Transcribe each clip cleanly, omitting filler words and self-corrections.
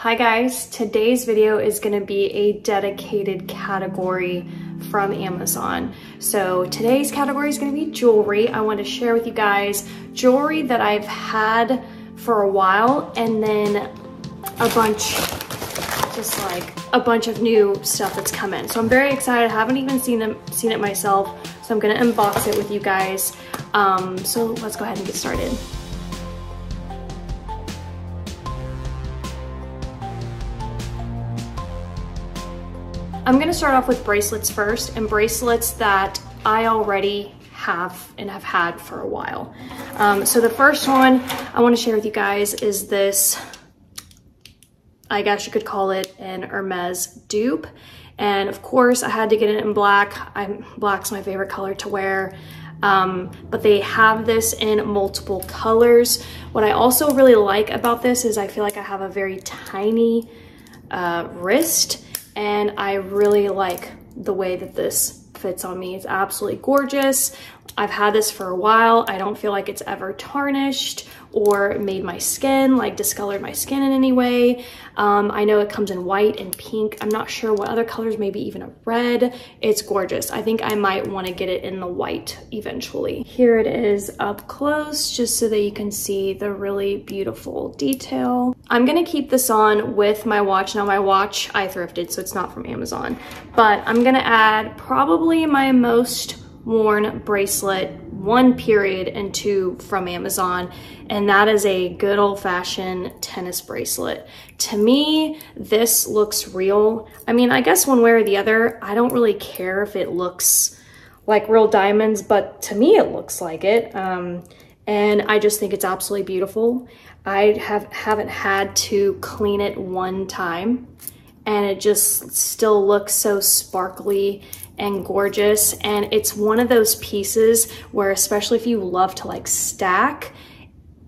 Hi guys, today's video is going to be a dedicated category from Amazon. So today's category is going to be jewelry. I want to share with you guys jewelry that I've had for a while and then a bunch of new stuff that's come in. So I'm very excited. I haven't even seen it myself. So I'm going to unbox it with you guys. So let's go ahead and get started. I'm gonna start off with bracelets first, and bracelets that I already have and have had for a while. So the first one I wanna share with you guys is this, I guess you could call it an Hermes dupe. And of course I had to get it in black. Black's my favorite color to wear. But they have this in multiple colors. What I also really like about this is I feel like I have a very tiny wrist. And I really like the way that this fits on me. It's absolutely gorgeous. I've had this for a while. I don't feel like it's ever tarnished or made my skin, like discolored my skin in any way. I know it comes in white and pink. I'm not sure what other colors, maybe even a red. It's gorgeous. I think I might want to get it in the white eventually. Here it is up close, just so that you can see the really beautiful detail. I'm gonna keep this on with my watch. Now my watch I thrifted, so it's not from Amazon, but I'm gonna add probably my most worn bracelet, one period and two from Amazon, and that is a good old-fashioned tennis bracelet. To me, this looks real. I mean, I guess one way or the other, I don't really care if it looks like real diamonds, but to me it looks like it. And I just think it's absolutely beautiful. I haven't had to clean it one time, and it just still looks so sparkly and gorgeous. And it's one of those pieces where, especially if you love to like stack,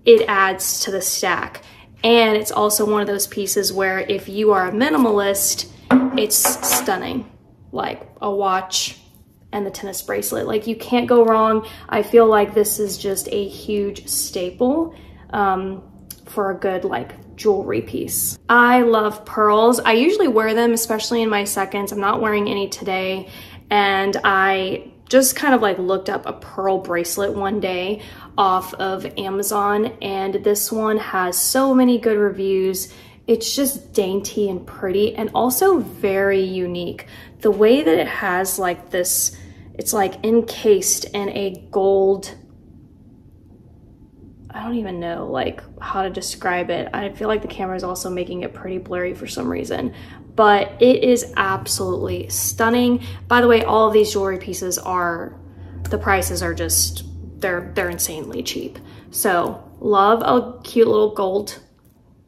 it adds to the stack. And it's also one of those pieces where if you are a minimalist, it's stunning, like a watch and the tennis bracelet. Like, you can't go wrong. I feel like this is just a huge staple for a good like jewelry piece. I love pearls. I usually wear them, especially in my seconds. I'm not wearing any today. And I just kind of like looked up a pearl bracelet one day off of Amazon, and this one has so many good reviews. It's just dainty and pretty, and also very unique. The way that it has like this, it's like encased in a gold, I don't even know like how to describe it. I feel like the camera is also making it pretty blurry for some reason, but it is absolutely stunning. By the way, all of these jewelry pieces the prices are just, they're insanely cheap. So love a cute little gold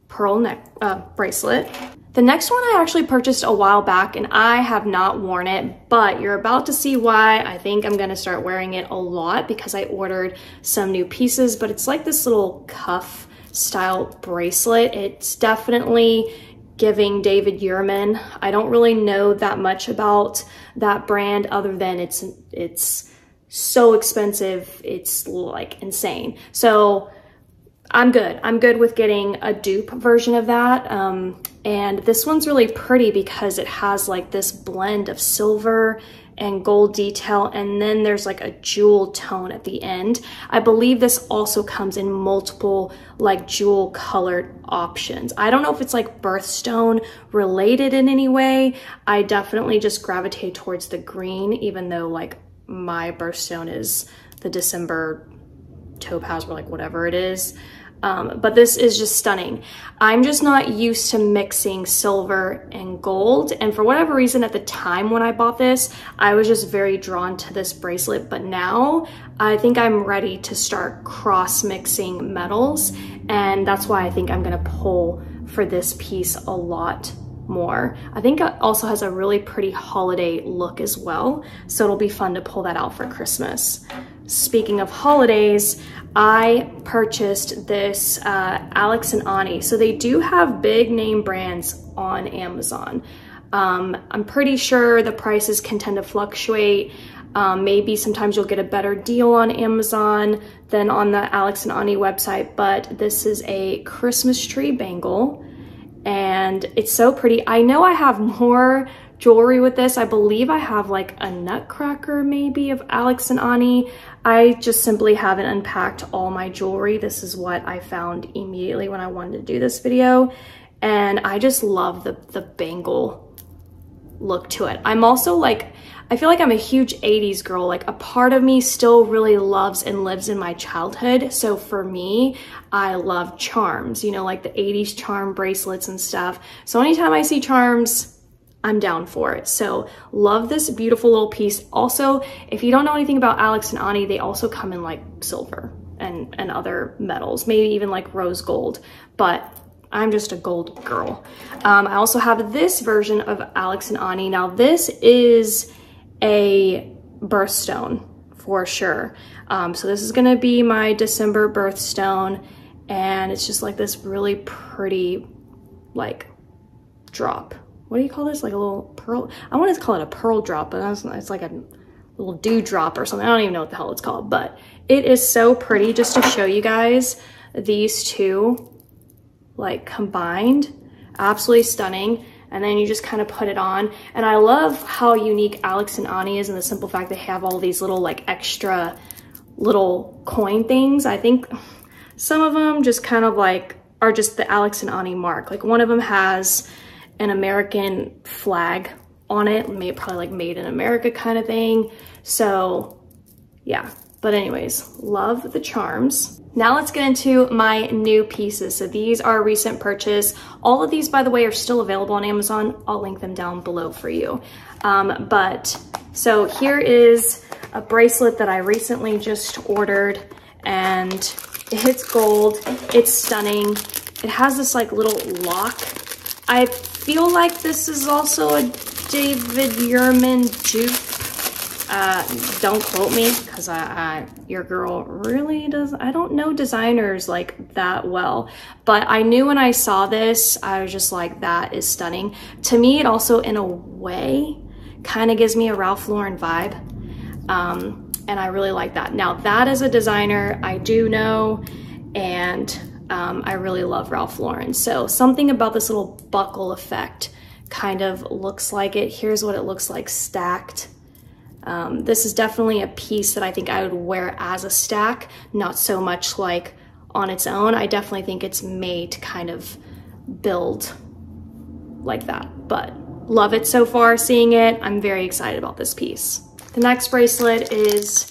pearl neck bracelet. The next one I actually purchased a while back, and I have not worn it, but you're about to see why. I think I'm gonna start wearing it a lot because I ordered some new pieces, but it's like this little cuff style bracelet. It's definitely giving David Yurman. I don't really know that much about that brand other than it's so expensive, it's like insane. So I'm good with getting a dupe version of that. And this one's really pretty because it has like this blend of silver and gold detail, and then there's like a jewel tone at the end. I believe this also comes in multiple like jewel colored options. I don't know if it's like birthstone related in any way. I definitely just gravitate towards the green, even though like my birthstone is the December topaz or like whatever it is. But this is just stunning. I'm just not used to mixing silver and gold. And for whatever reason, at the time when I bought this, I was just very drawn to this bracelet. But now I think I'm ready to start cross mixing metals. And that's why I think I'm gonna pull for this piece a lot more. I think it also has a really pretty holiday look as well. So it'll be fun to pull that out for Christmas. Speaking of holidays, I purchased this Alex and Ani. So they do have big name brands on Amazon. I'm pretty sure the prices can tend to fluctuate. Maybe sometimes you'll get a better deal on Amazon than on the Alex and Ani website, but this is a Christmas tree bangle, and it's so pretty. I know I have more jewelry with this. I believe I have like a nutcracker maybe of Alex and Ani. I just simply haven't unpacked all my jewelry. This is what I found immediately when I wanted to do this video. And I just love the bangle look to it. I'm also like, I feel like I'm a huge 80s girl. Like a part of me still really loves and lives in my childhood. So for me, I love charms, you know, like the 80s charm bracelets and stuff. So anytime I see charms, I'm down for it. So love this beautiful little piece. Also, if you don't know anything about Alex and Ani, they also come in like silver and other metals, maybe even like rose gold, but I'm just a gold girl. I also have this version of Alex and Ani. Now this is a birthstone for sure. So this is gonna be my December birthstone, and it's just like this really pretty like drop. What do you call this? Like a little pearl? I wanted to call it a pearl drop, but it's like a little dewdrop or something. I don't even know what the hell it's called, but it is so pretty. Just to show you guys these two like combined, absolutely stunning. And then you just kind of put it on. And I love how unique Alex and Ani is, and the simple fact they have all these little like extra little coin things. I think some of them just kind of like are just the Alex and Ani mark. Like one of them has an American flag on it, probably like made in America kind of thing. So yeah, but anyways, love the charms. Now let's get into my new pieces. So these are a recent purchase. All of these, by the way, are still available on Amazon. I'll link them down below for you. So here is a bracelet that I recently just ordered, and it's gold. It's stunning. It has this like little lock. I feel like this is also a David Yurman dupe. Don't quote me, because your girl really does. I don't know designers like that well, but I knew when I saw this, I was just like, that is stunning. To me, it also in a way kind of gives me a Ralph Lauren vibe. And I really like that. Now that is a designer I do know, and I really love Ralph Lauren. So something about this little buckle effect kind of looks like it. Here's what it looks like stacked. This is definitely a piece that I think I would wear as a stack, not so much like on its own. I definitely think it's made to kind of build like that, but love it so far. Seeing it, I'm very excited about this piece. The next bracelet is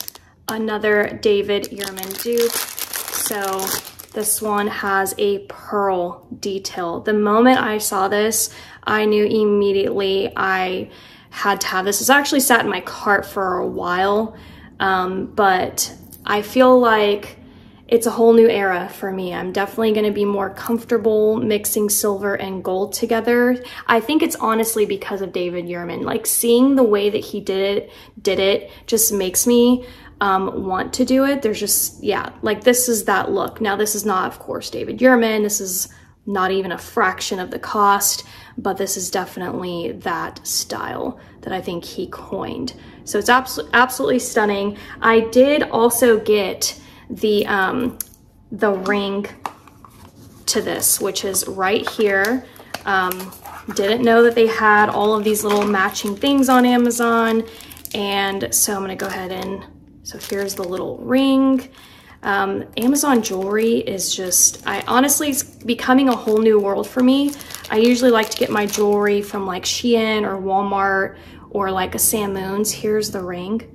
another David Yurman dupe. So this one has a pearl detail. The moment I saw this, I knew immediately I had to have this. It's actually sat in my cart for a while, but I feel like it's a whole new era for me. I'm definitely gonna be more comfortable mixing silver and gold together. I think it's honestly because of David Yurman. Like seeing the way that he did it just makes me want to do it. There's just, yeah, like this is that look. Now this is not, of course, David Yurman. This is not even a fraction of the cost, but this is definitely that style that I think he coined. So it's absolutely stunning. I did also get the ring to this, which is right here. Didn't know that they had all of these little matching things on Amazon. And so I'm gonna go ahead and, so here's the little ring. Amazon jewelry is just, honestly, it's becoming a whole new world for me. I usually like to get my jewelry from like Shein or Walmart or like a Sam Moons. Here's the ring.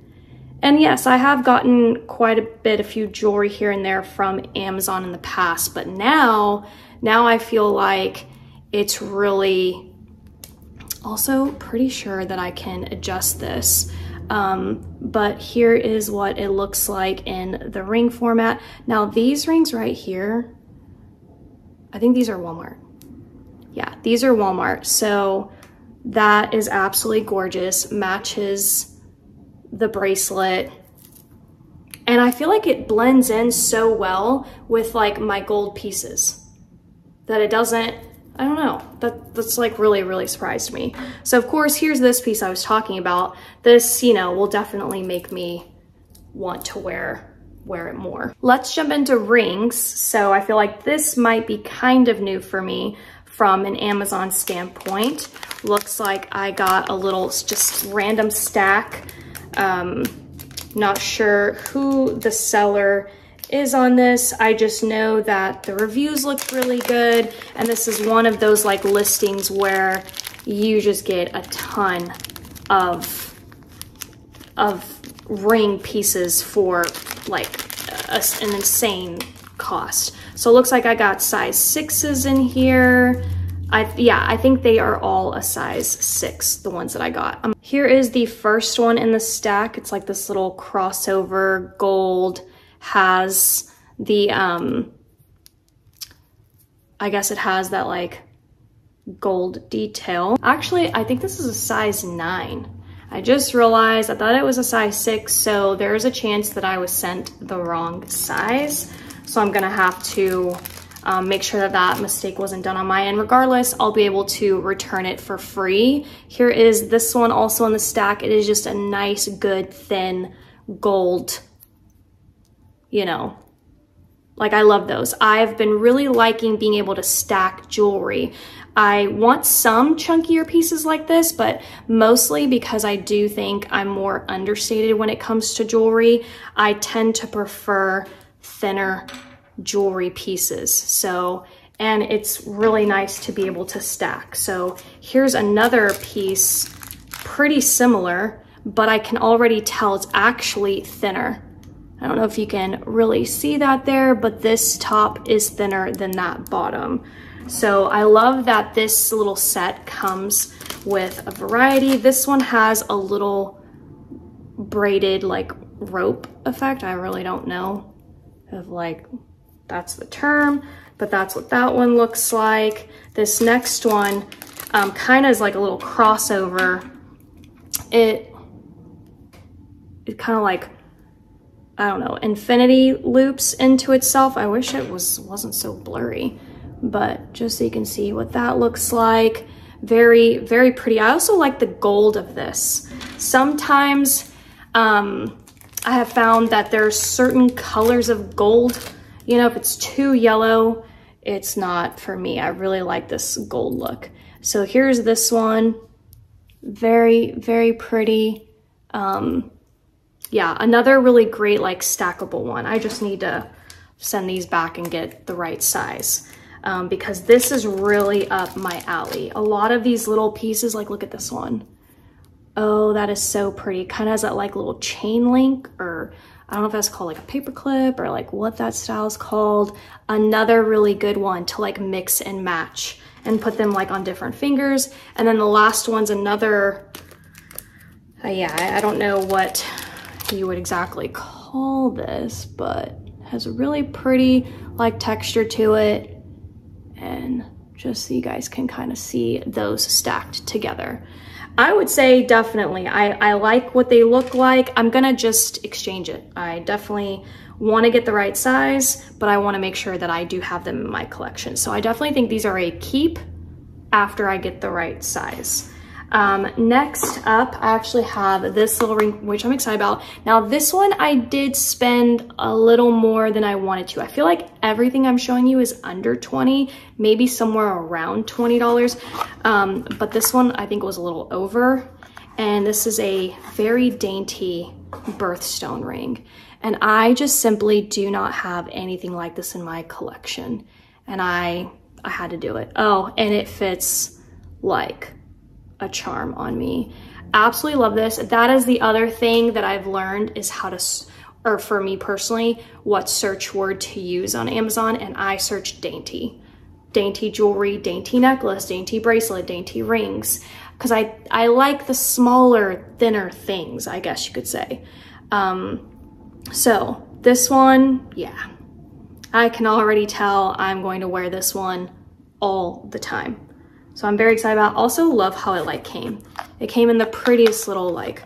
And yes, I have gotten quite a few jewelry here and there from Amazon in the past, but now I feel like it's really, also pretty sure that I can adjust this. But here is what it looks like in the ring format. Now these rings right here, I think these are Walmart. Yeah, these are Walmart. So that is absolutely gorgeous, matches the bracelet. And I feel like it blends in so well with like my gold pieces that it doesn't, I don't know, that's like really surprised me. So of course, here's this piece I was talking about. This, you know, will definitely make me want to wear it more. Let's jump into rings. So I feel like this might be kind of new for me. from an Amazon standpoint. Looks like I got a little just random stack. Not sure who the seller is on this. I just know that the reviews look really good, and this is one of those like listings where you just get a ton of ring pieces for like an insane cost. So it looks like I got size 6s in here. Yeah, I think they are all a size 6, the ones that I got. Here is the first one in the stack. It's like this little crossover gold, has the, I guess it has that like gold detail. Actually, I think this is a size 9. I just realized I thought it was a size 6, so there is a chance that I was sent the wrong size. So I'm gonna have to make sure that that mistake wasn't done on my end. Regardless, I'll be able to return it for free. Here is this one also in the stack. It is just a nice, good, thin gold, you know, like I love those. I've been really liking being able to stack jewelry. I want some chunkier pieces like this, but mostly because I do think I'm more understated when it comes to jewelry, I tend to prefer thinner jewelry pieces. So, and it's really nice to be able to stack. So here's another piece, pretty similar, but I can already tell it's actually thinner. I don't know if you can really see that there, but this top is thinner than that bottom. So I love that this little set comes with a variety. This one has a little braided like rope effect. I really don't know if like that's the term, but that's what that one looks like. This next one kind of is like a little crossover. It kind of like, I don't know, infinity loops into itself. I wish it wasn't so blurry, but just so you can see what that looks like. Very, very pretty. I also like the gold of this. Sometimes I have found that there's certain colors of gold, you know, if it's too yellow, it's not for me. I really like this gold look. So here's this one. Very, very pretty. Yeah, another really great like stackable one. I just need to send these back and get the right size because this is really up my alley. A lot of these little pieces, like look at this one. Oh, that is so pretty. Kind of has that like little chain link, or I don't know if that's called like a paper clip or like what that style is called. Another really good one to like mix and match and put them like on different fingers. And then the last one's another, yeah, I don't know what you would exactly call this, but has a really pretty like texture to it. And just so you guys can kind of see those stacked together. I would say definitely, I like what they look like. I'm gonna just exchange it. I definitely want to get the right size, but I want to make sure that I do have them in my collection. So I definitely think these are a keep after I get the right size. Next up, I actually have this little ring, which I'm excited about. Now this one, I did spend a little more than I wanted to. I feel like everything I'm showing you is under 20, maybe somewhere around $20. But this one I think was a little over. And this is a very dainty birthstone ring. And I just simply do not have anything like this in my collection. And I had to do it. Oh, and it fits like a charm on me. Absolutely love this. That is the other thing that I've learned is how to, or for me personally, what search word to use on Amazon. And I search dainty. Dainty jewelry, dainty necklace, dainty bracelet, dainty rings. Because I like the smaller, thinner things, I guess you could say. So this one, yeah. I can already tell I'm going to wear this one all the time. So I'm very excited about it. Also love how it like came. It came in the prettiest little like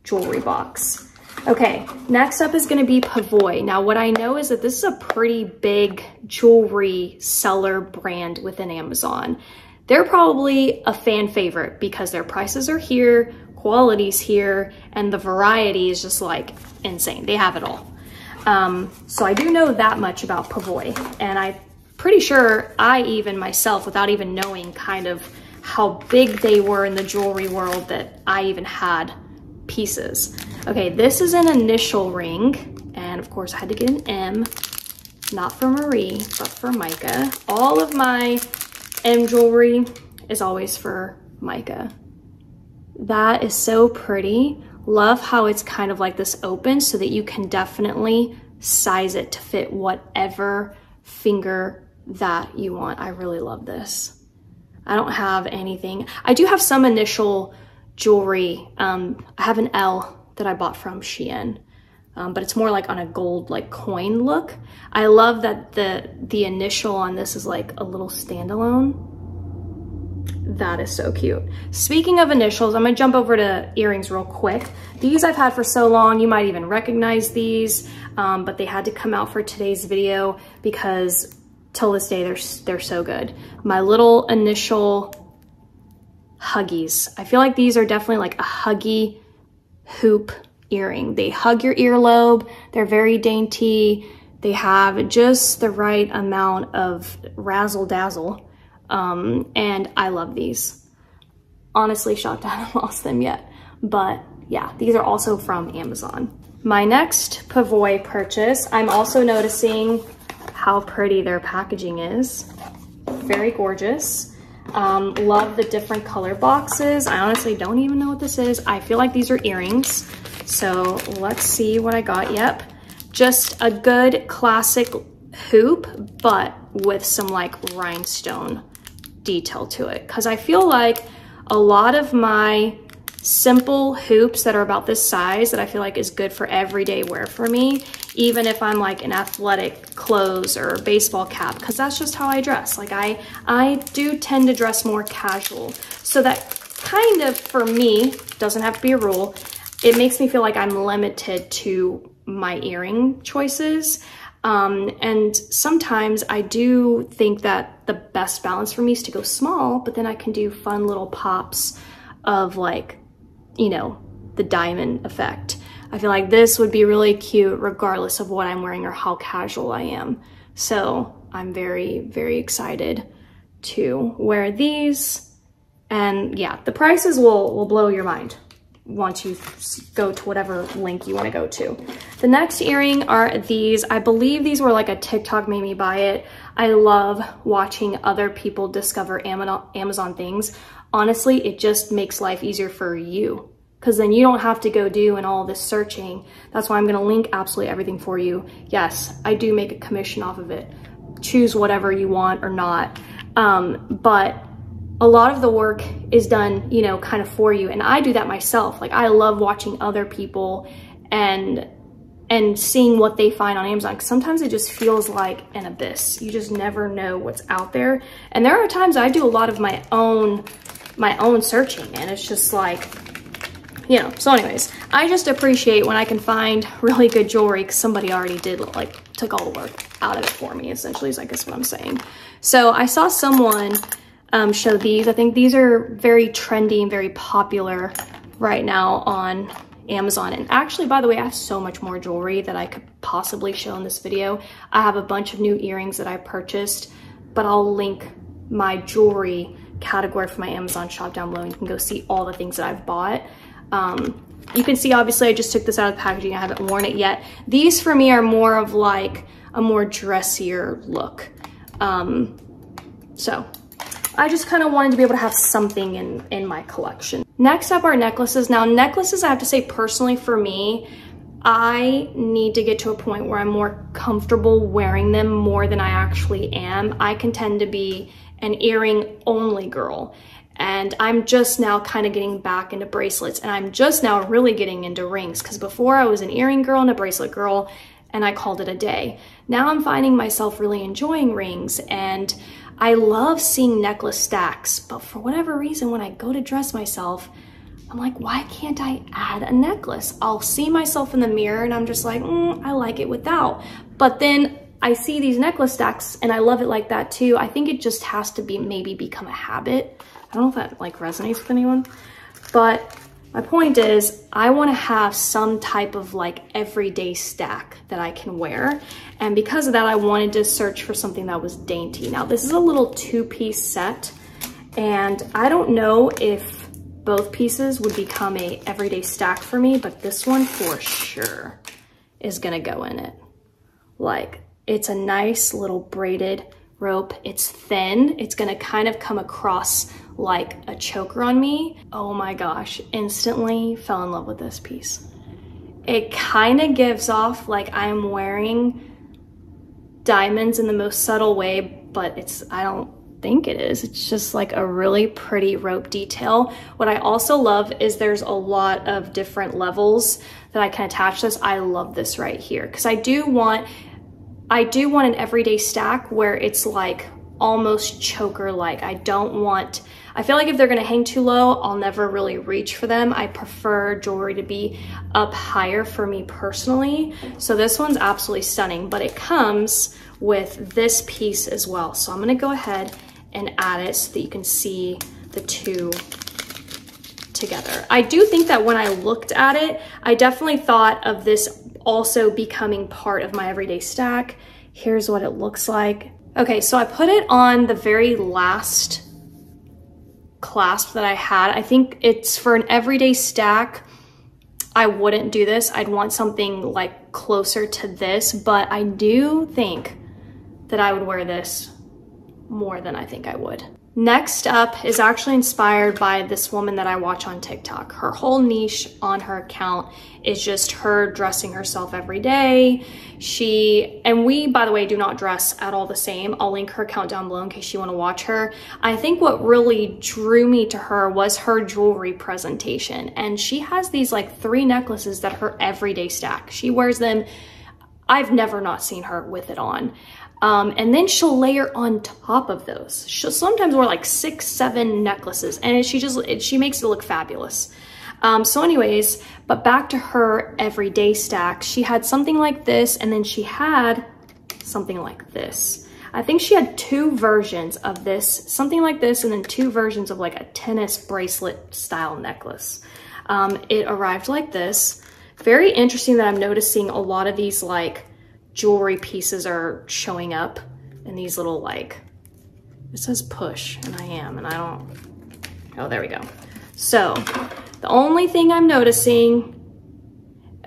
jewelry box. Okay, next up is gonna be Pavoy. Now what I know is that this is a pretty big jewelry seller brand within Amazon. They're probably a fan favorite because their prices are here, quality's here, and the variety is just like insane. They have it all. So I do know that much about Pavoy, and I'm pretty sure I even myself, without even knowing kind of how big they were in the jewelry world, that I even had pieces. Okay, this is an initial ring, and of course I had to get an M, not for Marie, but for Micah. All of my M jewelry is always for Micah. That is so pretty. Love how it's kind of like this open so that you can definitely size it to fit whatever finger that you want. I really love this. I don't have anything. I do have some initial jewelry. I have an L that I bought from Shein, but it's more like on a gold like coin look. I love that the initial on this is like a little standalone. That is so cute. Speaking of initials, I'm gonna jump over to earrings real quick. These I've had for so long, you might even recognize these, but they had to come out for today's video because till this day, they're so good. My little initial huggies. I feel like these are definitely like a huggy hoop earring. They hug your earlobe. They're very dainty. They have just the right amount of razzle dazzle. And I love these. Honestly, shocked I haven't lost them yet. But yeah, these are also from Amazon. My next Pavoy purchase, I'm also noticing how pretty their packaging is. Very gorgeous. Love the different color boxes. I honestly don't even know what this is. I feel like these are earrings. So let's see what I got. Yep. Just a good classic hoop, but with some like rhinestone detail to it. Cause I feel like a lot of my simple hoops that are about this size that I feel like is good for everyday wear for me, even if I'm like in athletic clothes or baseball cap, because that's just how I dress. Like I do tend to dress more casual. So that kind of, for me, doesn't have to be a rule. It makes me feel like I'm limited to my earring choices. And sometimes I do think that the best balance for me is to go small, but then I can do fun little pops of like, you know, the diamond effect. I feel like this would be really cute regardless of what I'm wearing or how casual I am. So I'm very, very excited to wear these. And yeah, the prices will blow your mind once you go to whatever link you want to go to. The next earring are these. I believe these were like a TikTok made me buy it. I love watching other people discover Amazon things. Honestly, it just makes life easier for you, because then you don't have to go doing all this searching. That's why I'm going to link absolutely everything for you. Yes, I do make a commission off of it. Choose whatever you want or not. But a lot of the work is done, you know, kind of for you. And I do that myself. Like I love watching other people and seeing what they find on Amazon. 'Cause sometimes it just feels like an abyss. You just never know what's out there. And there are times I do a lot of my own searching, and it's just like, you know. So anyways, I just appreciate when I can find really good jewelry because somebody already did, like, took all the work out of it for me, essentially, is I guess what I'm saying. So I saw someone show these. I think these are very trendy and very popular right now on Amazon. And actually, by the way, I have so much more jewelry that I could possibly show in this video. I have a bunch of new earrings that I purchased, but I'll link my jewelry category for my Amazon shop down below, and you can go see all the things that I've bought. You can see, obviously, I just took this out of the packaging. I haven't worn it yet. These for me are more of like a more dressier look. So I just kind of wanted to be able to have something in my collection. Next up are necklaces. Now necklaces, I have to say personally for me, I need to get to a point where I'm more comfortable wearing them more than I actually am. I can tend to be an earring only girl. And I'm just now kind of getting back into bracelets, and I'm just now really getting into rings, because before I was an earring girl and a bracelet girl and I called it a day. Now I'm finding myself really enjoying rings, and I love seeing necklace stacks, but for whatever reason, when I go to dress myself, I'm like, why can't I add a necklace? I'll see myself in the mirror and I'm just like, I like it without. But then I see these necklace stacks and I love it like that too. I think it just has to be maybe become a habit. I don't know if that like resonates with anyone, but My point is, I want to have some type of like everyday stack that I can wear. And because of that, I wanted to search for something that was dainty. Now, this is a little 2-piece set, and I don't know if both pieces would become a everyday stack for me, but this one for sure is gonna go in it. Like, it's a nice little braided rope. It's thin. It's gonna kind of come across like a choker on me. Oh my gosh, instantly fell in love with this piece. It kind of gives off like I'm wearing diamonds in the most subtle way, but I don't think it is. It's just like a really pretty rope detail. What I also love is there's a lot of different levels that I can attach this. I love this right here because I do want an everyday stack where it's like almost choker-like. I feel like if they're gonna hang too low, I'll never really reach for them. I prefer jewelry to be up higher for me personally. So this one's absolutely stunning, but it comes with this piece as well. So I'm gonna go ahead and add it so that you can see the two together. I do think that when I looked at it, I definitely thought of this also becoming part of my everyday stack. Here's what it looks like. Okay, so I put it on the very last clasp that I had. I think it's for an everyday stack. I wouldn't do this. I'd want something like closer to this, but I do think that I would wear this more than I think I would. Next up is actually inspired by this woman that I watch on TikTok. Her whole niche on her account is just her dressing herself every day. And we, by the way, do not dress at all the same. I'll link her account down below in case you want to watch her. I think what really drew me to her was her jewelry presentation. And she has these like 3 necklaces that are her everyday stack. She wears them. I've never not seen her with it on. And then she'll layer on top of those. She'll sometimes wear like 6, 7 necklaces, and she makes it look fabulous. So anyways, but back to her everyday stack. She had something like this, and then she had something like this. I think she had 2 versions of this, something like this, and then 2 versions of like a tennis bracelet style necklace. It arrived like this. Very interesting that I'm noticing a lot of these like jewelry pieces are showing up in these little like, it says push, and I am, and I don't, oh, there we go. So the only thing I'm noticing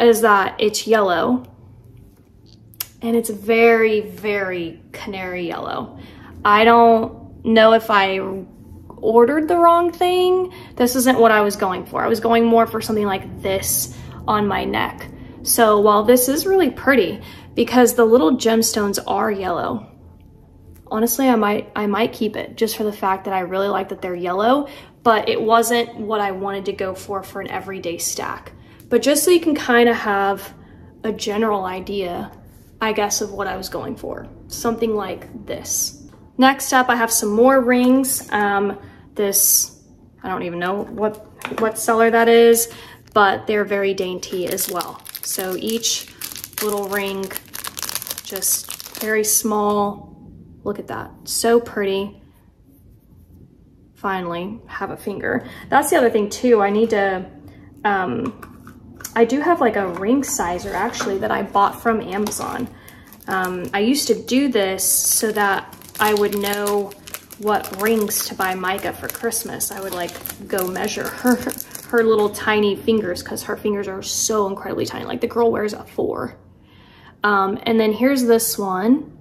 is that it's yellow, and it's very, very canary yellow. I don't know if I ordered the wrong thing. This isn't what I was going for. I was going more for something like this on my neck. So while this is really pretty, because the little gemstones are yellow, honestly, I might keep it just for the fact that I really like that they're yellow, but it wasn't what I wanted to go for an everyday stack. But just so you can kind of have a general idea, I guess, of what I was going for. Something like this. Next up, I have some more rings. This, I don't even know what seller that is, but they're very dainty as well. So each little ring, just very small. Look at that, so pretty. Finally have a finger. That's the other thing too. I need to, I do have like a ring sizer actually that I bought from Amazon. I used to do this so that I would know what rings to buy Micah for Christmas. I would like go measure her little tiny fingers because her fingers are so incredibly tiny. Like the girl wears a 4. And then here's this one.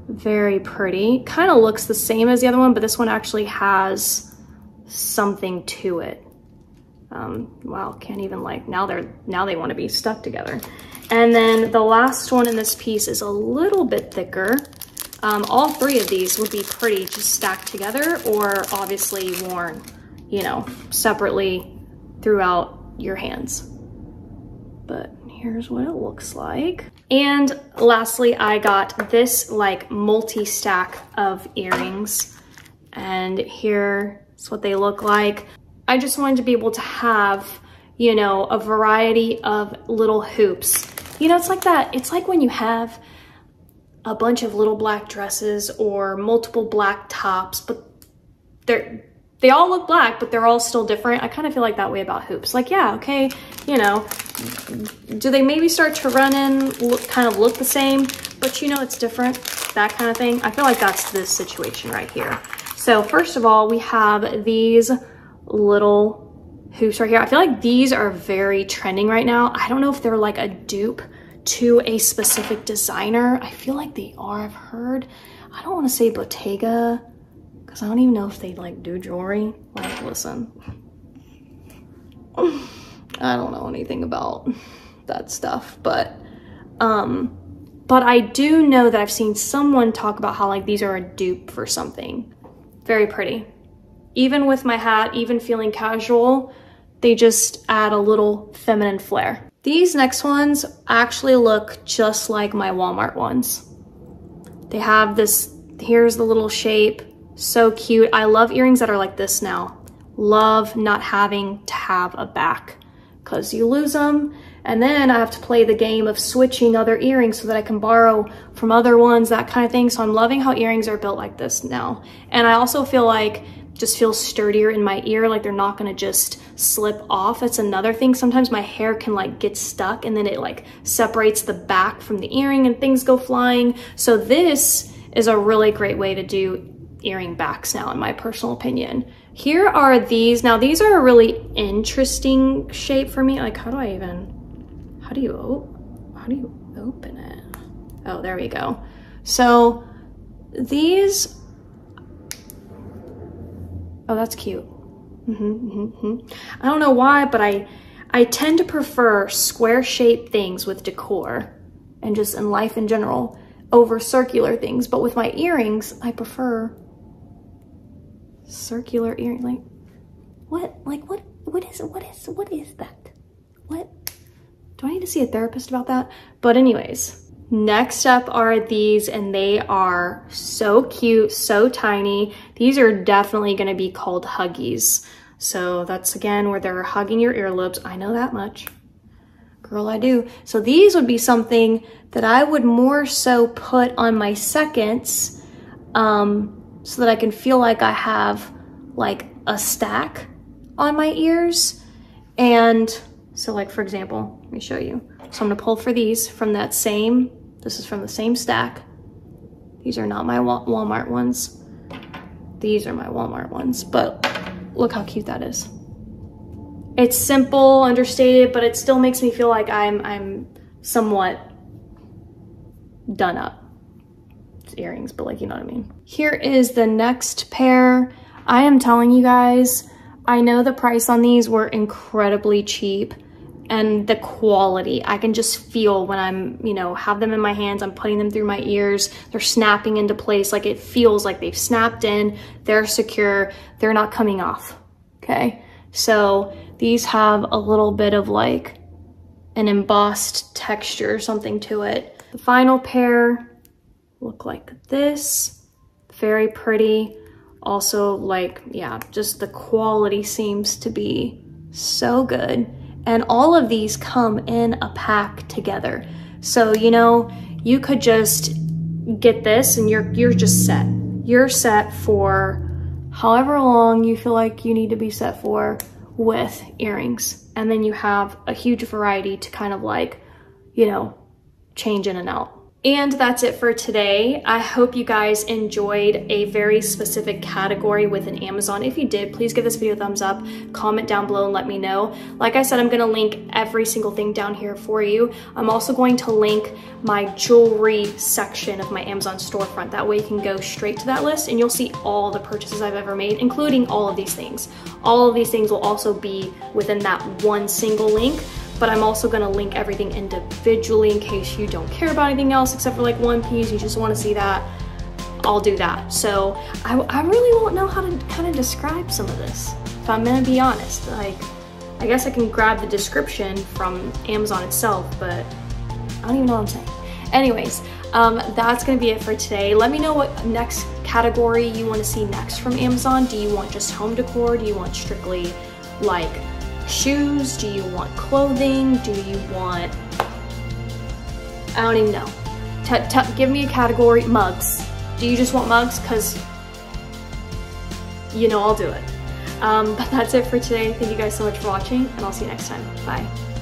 Very pretty. Kind of looks the same as the other one, but this one actually has something to it. Wow, can't even like, now they want to be stuck together. And then the last one in this piece is a little bit thicker. All 3 of these would be pretty just stacked together, or obviously worn, you know, separately throughout your hands. But here's what it looks like. And lastly, I got this like multi-stack of earrings, and here's what they look like. I just wanted to be able to have, you know, a variety of little hoops. You know, it's like that. It's like when you have a bunch of little black dresses or multiple black tops, but they're they all look black, but they're all still different. I kind of feel like that way about hoops. Like, yeah, okay, you know, do they maybe start to run in, kind of look the same, but you know, it's different, that kind of thing. I feel like that's this situation right here. So first of all, we have these little hoops right here. I feel like these are very trending right now. I don't know if they're like a dupe to a specific designer. I feel like they are, I've heard. I don't want to say Bottega, because I don't even know if they like do jewelry. Like, listen, I don't know anything about that stuff, but I do know that I've seen someone talk about how like these are a dupe for something. Very pretty. Even with my hat, even feeling casual, they just add a little feminine flair. These next ones actually look just like my Walmart ones. They have this, here's the little shape. So cute. I love earrings that are like this now. Love not having to have a back because you lose them. And then I have to play the game of switching other earrings so that I can borrow from other ones, that kind of thing. So I'm loving how earrings are built like this now. And I also feel like just feels sturdier in my ear, like they're not gonna just slip off. That's another thing. Sometimes my hair can like get stuck and then it like separates the back from the earring and things go flying. So this is a really great way to do earring backs now, in my personal opinion. Here are these. Now these are a really interesting shape for me. Like, how do you open it? Oh, there we go. So these, oh, that's cute. I don't know why, but I tend to prefer square shaped things with decor and just in life in general over circular things. But with my earrings, I prefer circular earring. Like, what is that? What? Do I need to see a therapist about that? But anyways, next up are these, and they are so cute, so tiny. These are definitely gonna be called Huggies. So that's again where they're hugging your earlobes. I know that much. Girl, I do. So these would be something that I would more so put on my seconds, so that I can feel like I have like a stack on my ears. And so like, for example, let me show you. So I'm gonna pull for these from that same, this is from the same stack. These are not my Walmart ones. These are my Walmart ones, but look how cute that is. It's simple, understated, but it still makes me feel like I'm somewhat done up. It's earrings, but like, you know what I mean. Here is the next pair. I am telling you guys, I know the price on these were incredibly cheap, and the quality, I can just feel when I'm, you know, have them in my hands, I'm putting them through my ears, they're snapping into place. Like, it feels like they've snapped in, they're secure, they're not coming off, okay? So these have a little bit of like an embossed texture or something to it. The final pair look like this, very pretty. Also, like, yeah, just the quality seems to be so good. And all of these come in a pack together. So, you know, you could just get this and you're just set. You're set for however long you feel like you need to be set for with earrings. And then you have a huge variety to kind of like, you know, change in and out. And that's it for today. I hope you guys enjoyed a very specific category within Amazon. If you did, please give this video a thumbs up, comment down below and let me know. Like I said, I'm gonna link every single thing down here for you. I'm also going to link my jewelry section of my Amazon storefront. That way you can go straight to that list and you'll see all the purchases I've ever made, including all of these things. All of these things will also be within that one single link. But I'm also gonna link everything individually in case you don't care about anything else except for like one piece, you just wanna see that, I'll do that. So I really won't know how to kind of describe some of this, if I'm gonna be honest. Like, I guess I can grab the description from Amazon itself, but I don't even know what I'm saying. Anyways, that's gonna be it for today. Let me know what next category you wanna see next from Amazon. Do you want just home decor? Do you want strictly like shoes? Do you want clothing? Do you want, I don't even know. Give me a category. Mugs. Do you just want mugs? Because, you know, I'll do it. But that's it for today. Thank you guys so much for watching, and I'll see you next time. Bye.